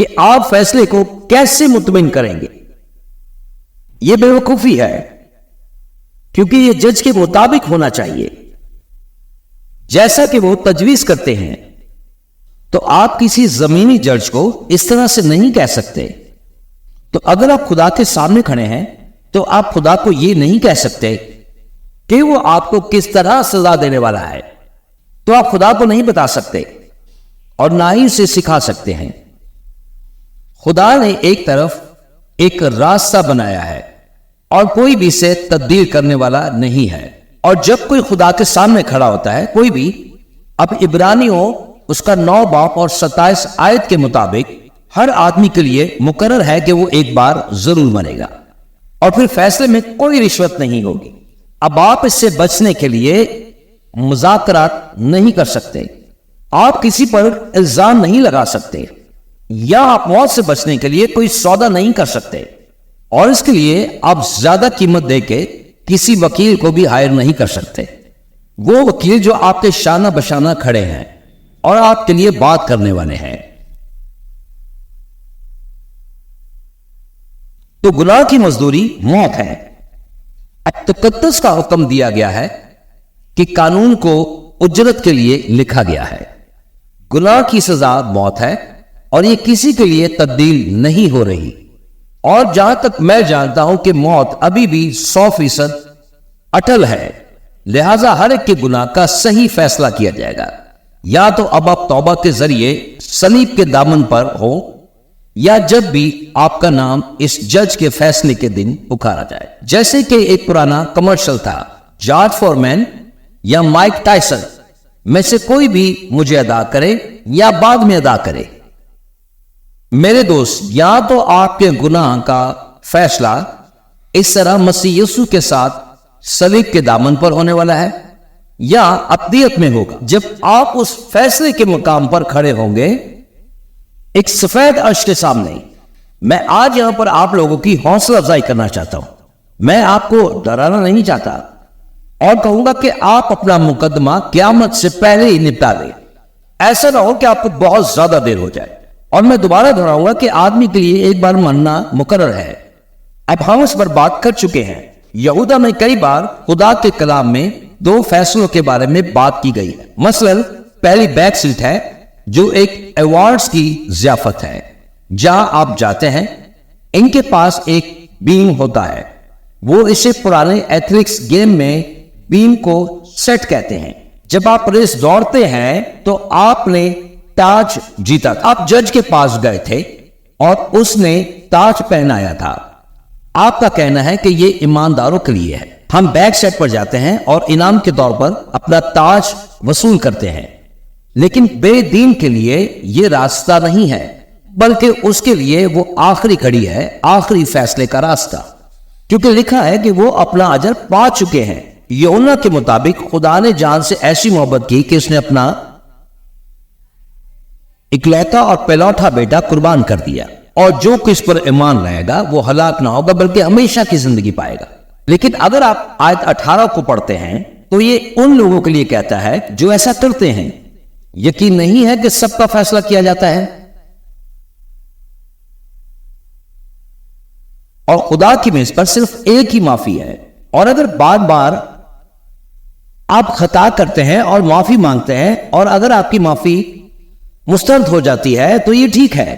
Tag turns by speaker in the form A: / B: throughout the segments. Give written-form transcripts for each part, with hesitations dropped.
A: کہ آپ فیصلے کو کیسے مطمئن کریں گے. یہ بے وقوفی ہے، کیونکہ یہ جج کے مطابق ہونا چاہیے جیسا کہ وہ تجویز کرتے ہیں. تو آپ کسی زمینی جج کو اس طرح سے نہیں کہہ سکتے. تو اگر آپ خدا کے سامنے کھڑے ہیں تو آپ خدا کو یہ نہیں کہہ سکتے کہ وہ آپ کو کس طرح سزا دینے والا ہے. تو آپ خدا کو نہیں بتا سکتے اور نہ ہی اسے سکھا سکتے ہیں. خدا نے ایک طرف ایک راستہ بنایا ہے اور کوئی بھی اسے تبدیل کرنے والا نہیں ہے. اور جب کوئی خدا کے سامنے کھڑا ہوتا ہے کوئی بھی، اب عبرانیوں اس کا 9 باب اور 27 آیت کے مطابق ہر آدمی کے لیے مقرر ہے کہ وہ ایک بار ضرور مرے گا اور پھر فیصلے میں کوئی رشوت نہیں ہوگی. اب آپ اس سے بچنے کے لیے مذاکرات نہیں کر سکتے، آپ کسی پر الزام نہیں لگا سکتے، یا آپ موت سے بچنے کے لیے کوئی سودا نہیں کر سکتے، اور اس کے لیے آپ زیادہ قیمت دے کے کسی وکیل کو بھی ہائر نہیں کر سکتے. وہ وکیل جو آپ کے شانہ بشانہ کھڑے ہیں اور آپ کے لیے بات کرنے والے ہیں. تو گناہ کی مزدوری موت ہے. اب تقدس کا حکم دیا گیا ہے کہ قانون کو اجرت کے لیے لکھا گیا ہے. گناہ کی سزا موت ہے اور یہ کسی کے لیے تبدیل نہیں ہو رہی. اور جہاں تک میں جانتا ہوں کہ موت ابھی بھی 100% اٹل ہے، لہذا ہر ایک کے گناہ کا صحیح فیصلہ کیا جائے گا. یا تو اب آپ توبہ کے ذریعے صلیب کے دامن پر ہو، یا جب بھی آپ کا نام اس جج کے فیصلے کے دن پکارا جائے. جیسے کہ ایک پرانا کمرشل تھا، جارج فورمین یا مائک ٹائسن میں سے کوئی بھی مجھے ادا کرے یا بعد میں ادا کرے. میرے دوست، یا تو آپ کے گناہ کا فیصلہ اس طرح مسیح یسوع کے ساتھ صلیب کے دامن پر ہونے والا ہے، یا ابدیت میں ہوگا جب آپ اس فیصلے کے مقام پر کھڑے ہوں گے ایک سفید عرش کے سامنے. میں آج یہاں پر آپ لوگوں کی حوصلہ افزائی کرنا چاہتا ہوں. میں آپ کو ڈرانا نہیں چاہتا اور کہوں گا کہ آپ اپنا مقدمہ قیامت سے پہلے ہی نپٹا لیں. ایسا نہ ہو کہ آپ کو بہت زیادہ دیر ہو جائے. اور میں دوبارہ دہراؤں گا کہ آدمی کے لیے ایک بار مرنا مقرر ہے. اب ہم اس پر بات کر چکے ہیں. یہودا میں کئی بار خدا کے کلام میں 2 فیصلوں کے بارے میں بات کی گئی ہے. مثلا پہلی بیک سیٹ ہے جو ایک ایوارڈز کی ضیافت ہے. جہاں آپ جاتے ہیں ان کے پاس ایک بیم ہوتا ہے، وہ اسے پرانے ایتھلیٹکس گیم میں بیم کو سیٹ کہتے ہیں. جب آپ ریس دوڑتے ہیں تو آپ نے تاج جیتا تھا. آپ جج کے پاس گئے تھے اور اس نے تاج پہنایا تھا. آپ کا کہنا ہے کہ یہ ایمانداروں کے لیے ہے. ہم بیک سیٹ پر جاتے ہیں اور انعام کے طور پر اپنا تاج وصول کرتے ہیں. لیکن بے دین کے لیے یہ راستہ نہیں ہے، بلکہ اس کے لیے وہ آخری کڑی ہے، آخری فیصلے کا راستہ. کیونکہ لکھا ہے کہ وہ اپنا اجر پا چکے ہیں. یوحنا کے مطابق خدا نے جان سے ایسی محبت کی کہ اس نے اپنا اکلوتا اور پہلوٹا بیٹا قربان کر دیا، اور جو کس پر ایمان لائے گا وہ ہلاک نہ ہوگا بلکہ ہمیشہ کی زندگی پائے گا. لیکن اگر آپ آیت 18 کو پڑھتے ہیں تو یہ ان لوگوں کے لیے کہتا ہے جو ایسا کرتے ہیں. یقین نہیں ہے کہ سب کا فیصلہ کیا جاتا ہے اور خدا کی میز پر صرف ایک ہی معافی ہے. اور اگر بار بار آپ خطا کرتے ہیں اور معافی مانگتے ہیں اور اگر آپ کی معافی مسترد ہو جاتی ہے تو یہ ٹھیک ہے،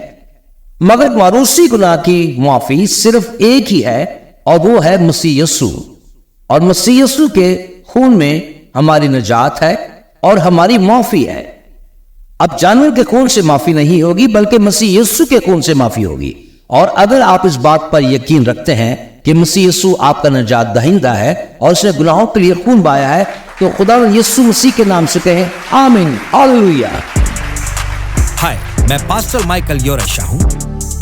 A: مگر معروسی گناہ کی معافی صرف ایک ہی ہے اور وہ ہے مسیح یسوع. اور مسیح یسوع کے خون میں ہماری نجات ہے اور ہماری معافی ہے. اب جانور کے خون سے معافی نہیں ہوگی بلکہ مسیح یسوع کے خون سے معافی ہوگی. اور اگر آپ اس بات پر یقین رکھتے ہیں کہ مسیح یسوع آپ کا نجات دہندہ ہے اور اس نے گناہوں کے لیے خون بہایا ہے تو خدا یسوع مسیح کے نام سے کہیں آمین، ہاللویا.
B: ہائے، میں پاسٹر مائیکل یورشا ہوں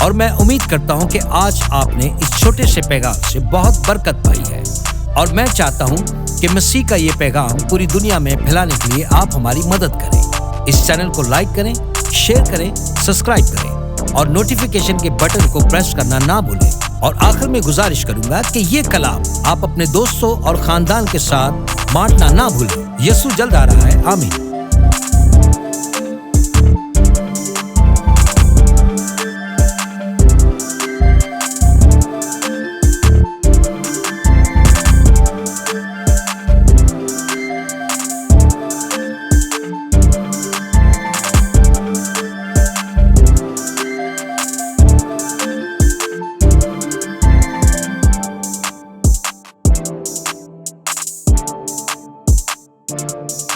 B: اور میں امید کرتا ہوں کہ آج آپ نے اس چھوٹے سے پیغام سے بہت برکت پائی ہے. اور میں چاہتا ہوں کہ مسیح کا یہ پیغام پوری دنیا میں پھیلانے کے لیے آپ ہماری مدد کریں. اس چینل کو لائک کریں، شیئر کریں، سبسکرائب کریں اور نوٹیفیکیشن کے بٹن کو پریس کرنا نہ بھولیں. اور آخر میں گزارش کروں گا کہ یہ کلام آپ اپنے دوستوں اور خاندان کے ساتھ بانٹنا نہ بھولیں. یسوع جلد آ رہا ہے. آمین. ہیں.